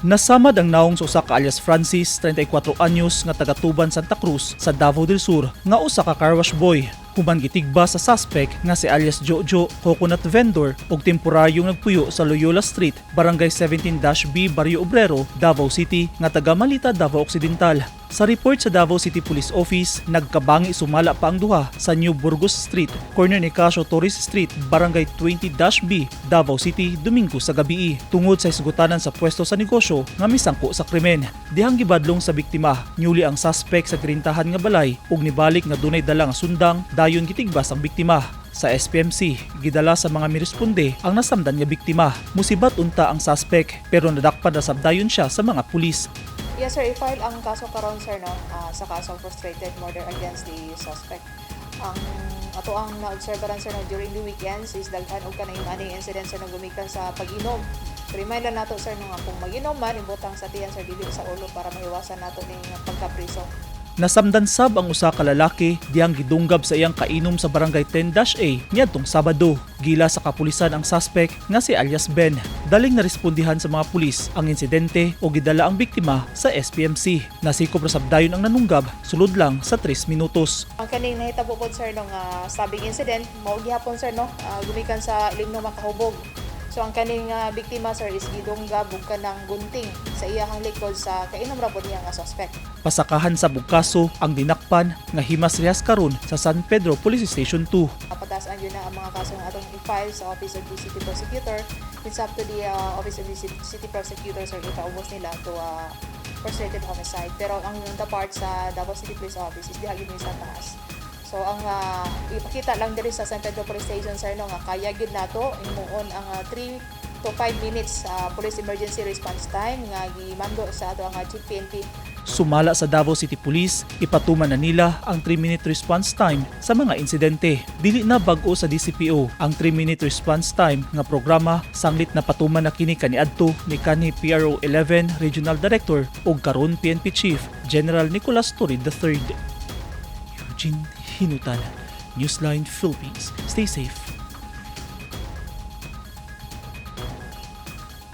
Nasamad ang nawong sa usa ka alias Francis, 34 anyos nga taga-Tuban, Santa Cruz sa Davao del Sur nga usa ka carwash boy. Human gitigbas sa suspect nga si alias Jojo, coconut vendor ug temporaryong nagpuyo sa Loyola Street, Barangay 17-B, Barrio Obrero, Davao City nga taga Malita, Davao Occidental. Sa report sa Davao City Police Office, nagkabangi sumala pa ang duha sa New Burgos Street, corner ni Casio Torres Street, Barangay 20-B, Davao City, Domingo sa gabi, tungod sa isgutanan sa pwesto sa negosyo nga misangko sa krimen. Dihang gibadlong sa biktima, nyuli ang suspect sa grintahan nga balay ug nibalik nga dunay dala nga sundang, dayon gitigbas ang biktima. Sa SPMC, gidala sa mga miresponde ang nasamdan nga biktima. Musibat unta ang suspect pero nadakpan na sabdayon siya sa mga pulis. Yes sir, i-file ang kaso karon sir no, sa kasong frustrated murder against the suspect. Ang ato ang na-observeran sir no, during the weekends is daghan og kanang aning incident sir no, gumikan sa pag-inom. Remind lang nato sir no, nga kung mag-inom man ibutang sa tiyan sir dili sa ulo para maiwasan nato ning pagkapriso. Nasamdan sab ang usa ka lalaki diyang gidunggab sa iyang kainom sa Barangay 10-A niadtong Sabado. Gila sa kapulisan ang suspect nga si alias Ben. Daling narespondihan sa mga pulis ang insidente o gidala ang biktima sa SPMC. Nasikop ra sabdayon ang nanunggab sulod lang sa 3 minutos. Ang kaning nahitabo pod sir nung stabbing incident mao gihapon sir no, gumikan sa iling makahubog. So ang kaning biktima sir is gidunggab ug kanang gunting sa iyahang likod sa kainom ra pod niya nga suspect. Pasakahan sa bugkaso ang dinakpan nga himas rehas karon sa San Pedro Police Station 2. Patasan yun na ang mga kaso nga atong i-file sa Office of the City Prosecutor. It's up to the Office of the City Prosecutor sir ipaubos nila to frustrated homicide. Pero ang the part sa Davao City Police Office is diha gyud sa taas. So ang ipakita lang diri sa San Pedro Police Station sir no nga kaya gid nato imuon ang 3 to 5 minutes police emergency response time nga gimando sa ato ang Chief PNP. Sumala sa Davao City Police, ipatuman na nila ang 3-minute response time sa mga insidente. Dili na bag-o sa DCPO ang 3-minute response time nga programa sanglit na patuman na kini kaniadto ni kanhi PRO 11 Regional Director ug karon PNP Chief General Nicolas Turid III. Eugene Hinutal, Newsline Philippines. Stay safe.